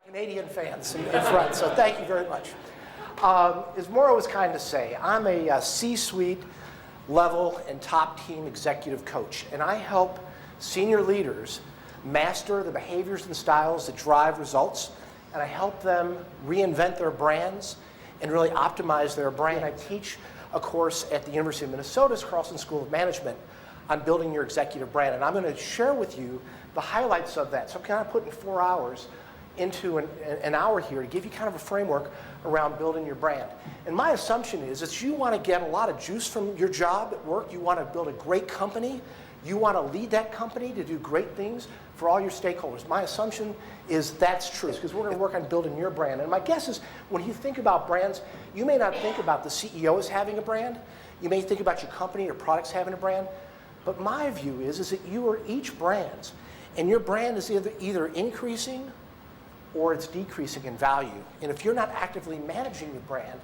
Canadian fans in front, so thank you very much. As Maura was kind to say, I'm a C-suite level and top team executive coach, and I help senior leaders master the behaviors and styles that drive results, and I help them reinvent their brands and really optimize their brand. I teach a course at the University of Minnesota's Carlson School of Management on building your executive brand, and I'm going to share with you the highlights of that. So I'm kind of putting 4 hours into an hour here to give you kind of a framework around building your brand. And my assumption is that you want to get a lot of juice from your job at work. You want to build a great company. You want to lead that company to do great things for all your stakeholders. My assumption is that's true, because we're going to work on building your brand. And my guess is when you think about brands, you may not think about the CEO as having a brand. You may think about your company or products having a brand. But my view is that you are each brand, and your brand is either increasing or it's decreasing in value. And if you're not actively managing your brand,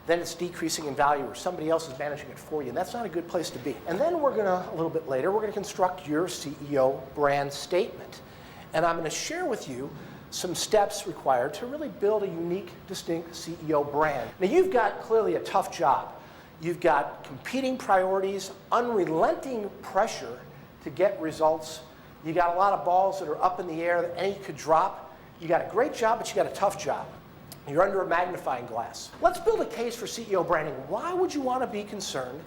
then it's decreasing in value, or somebody else is managing it for you, and that's not a good place to be. And then we're gonna, a little bit later, we're gonna construct your CEO brand statement. And I'm gonna share with you some steps required to really build a unique, distinct CEO brand. Now you've got clearly a tough job. You've got competing priorities, unrelenting pressure to get results. You got a lot of balls that are up in the air that any could drop. You got a great job, but you got a tough job. You're under a magnifying glass. Let's build a case for CEO branding. Why would you want to be concerned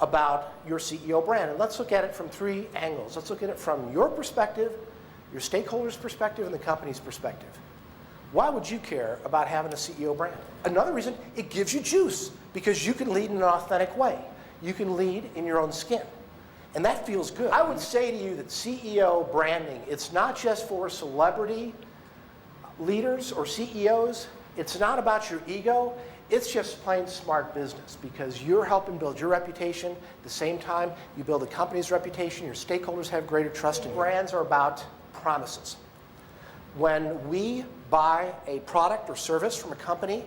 about your CEO brand? And let's look at it from 3 angles. Let's look at it from your perspective, your stakeholders' perspective, and the company's perspective. Why would you care about having a CEO brand? Another reason, it gives you juice, because you can lead in an authentic way. You can lead in your own skin. And that feels good. I would say to you that CEO branding, it's not just for celebrity leaders or CEOs. It's not about your ego. It's just plain smart business, because you're helping build your reputation. At the same time, you build the company's reputation. Your stakeholders have greater trust in you. Brands are about promises. When we buy a product or service from a company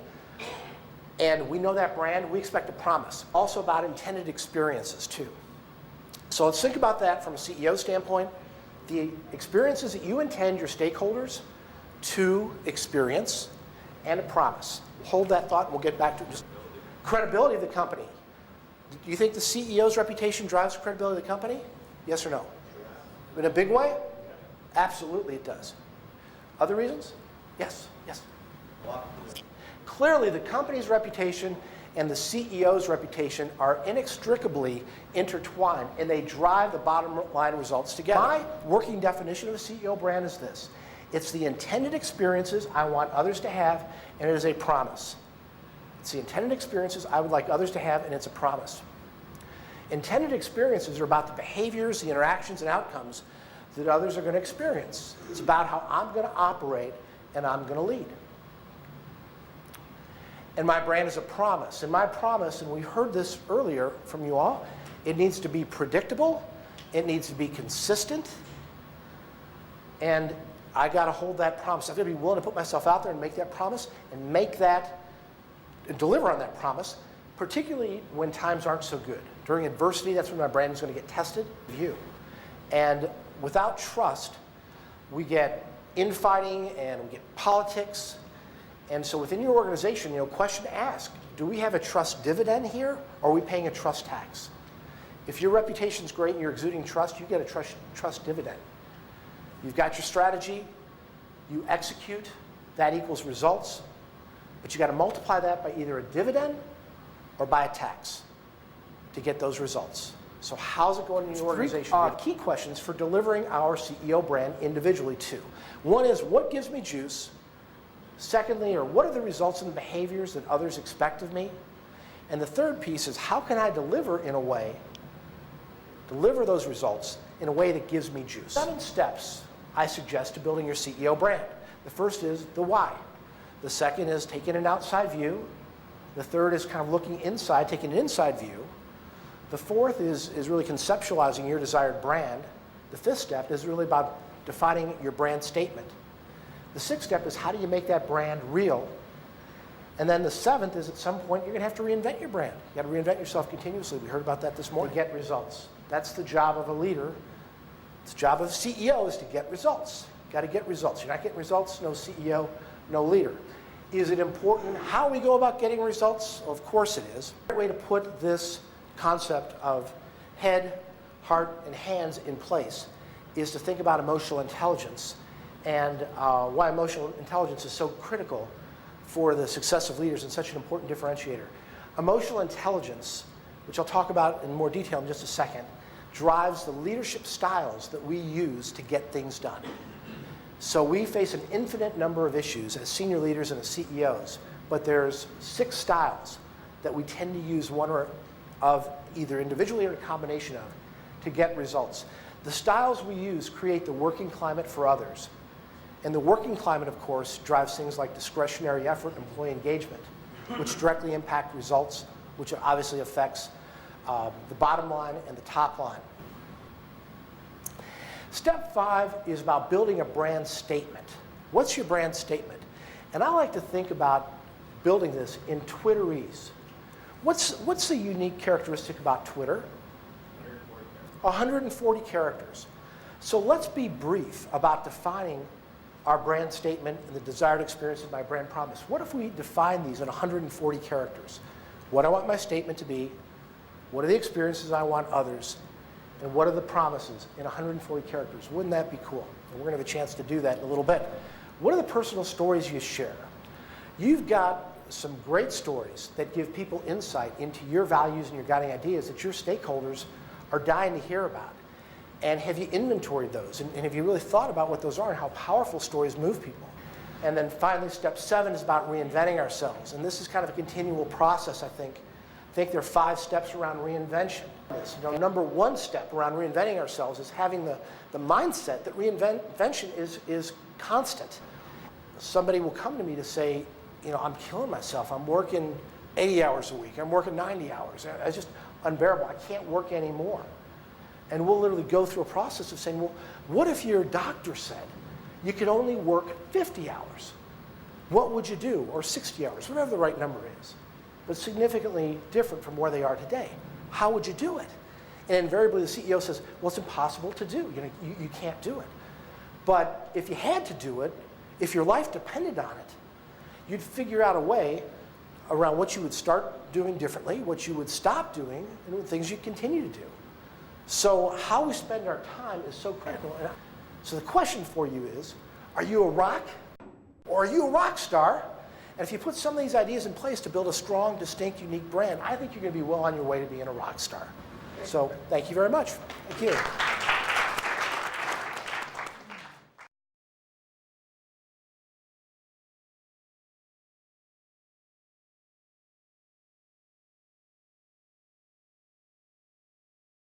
and we know that brand, we expect a promise. Also about intended experiences too. So let's think about that from a CEO standpoint. The experiences that you intend your stakeholders to experience, and a promise. Hold that thought and we'll get back to just credibility of the company. Do you think the CEO's reputation drives the credibility of the company? Yes or no? In a big way? Absolutely it does. Other reasons? Yes, yes. Clearly the company's reputation and the CEO's reputation are inextricably intertwined, and they drive the bottom line results together. My working definition of a CEO brand is this. It's the intended experiences I want others to have, and it is a promise. It's the intended experiences I would like others to have, and it's a promise. Intended experiences are about the behaviors, the interactions, and outcomes that others are going to experience. It's about how I'm going to operate and I'm going to lead. And my brand is a promise. And my promise, and we heard this earlier from you all, it needs to be predictable, it needs to be consistent, and I got to hold that promise. I've got to be willing to put myself out there and make that promise and deliver on that promise, particularly when times aren't so good. During adversity, that's when my brand is going to get tested. And without trust, we get infighting and we get politics. And so within your organization, question to ask, do we have a trust dividend here, or are we paying a trust tax? If your reputation's great and you're exuding trust, you get a trust dividend. You've got your strategy, you execute, that equals results, but you got to multiply that by either a dividend or by a tax to get those results. So how's it going in your organization? Key questions for delivering our CEO brand individually too. One is, what gives me juice? Secondly, what are the results and behaviors that others expect of me? And the third piece is, how can I deliver those results in a way that gives me juice? 7 steps I suggest to building your CEO brand. The first is the why. The second is taking an outside view. The third is kind of looking inside, taking an inside view. The fourth is really conceptualizing your desired brand. The fifth step is really about defining your brand statement. The sixth step is, how do you make that brand real? And then the seventh is, at some point, you're going to have to reinvent your brand. You got to reinvent yourself continuously. We heard about that this morning. To get results. That's the job of a leader. The job of a CEO is to get results. Got to get results. You're not getting results, no CEO, no leader. Is it important how we go about getting results? Well, of course it is. A way to put this concept of head, heart, and hands in place is to think about emotional intelligence and why emotional intelligence is so critical for the success of leaders and such an important differentiator. Emotional intelligence, which I'll talk about in more detail in just a second, drives the leadership styles that we use to get things done. So we face an infinite number of issues as senior leaders and as CEOs, but there's 6 styles that we tend to use one or of either individually or a combination of to get results. The styles we use create the working climate for others. And the working climate, of course, drives things like discretionary effort, employee engagement, which directly impact results, which obviously affects the bottom line and the top line. Step 5 is about building a brand statement. What's your brand statement? And I like to think about building this in Twitterese. What's the unique characteristic about Twitter? 140 characters. So let's be brief about defining our brand statement and the desired experience of my brand promise. What if we define these in 140 characters? What I want my statement to be, what are the experiences I want others, and what are the promises in 140 characters? Wouldn't that be cool? And we're going to have a chance to do that in a little bit. What are the personal stories you share? You've got some great stories that give people insight into your values and your guiding ideas that your stakeholders are dying to hear about. And have you inventoried those? And have you really thought about what those are and how powerful stories move people? And then finally, step 7 is about reinventing ourselves. And this is kind of a continual process, I think. I think there are 5 steps around reinvention. Number 1 step around reinventing ourselves is having the mindset that reinvention is constant. Somebody will come to me to say, I'm killing myself. I'm working 80 hours a week. I'm working 90 hours. It's just unbearable. I can't work anymore. And we'll literally go through a process of saying, well, what if your doctor said you could only work 50 hours? What would you do? Or 60 hours, whatever the right number is. But significantly different from where they are today. How would you do it? And invariably the CEO says, well, it's impossible to do. You can't do it. But if you had to do it, if your life depended on it, you'd figure out a way around what you would start doing differently, what you would stop doing, and things you continue to do. So how we spend our time is so critical. And so the question for you is, are you a rock or are you a rock star? And if you put some of these ideas in place to build a strong, distinct, unique brand, I think you're going to be well on your way to being a rock star. So thank you very much. Thank you.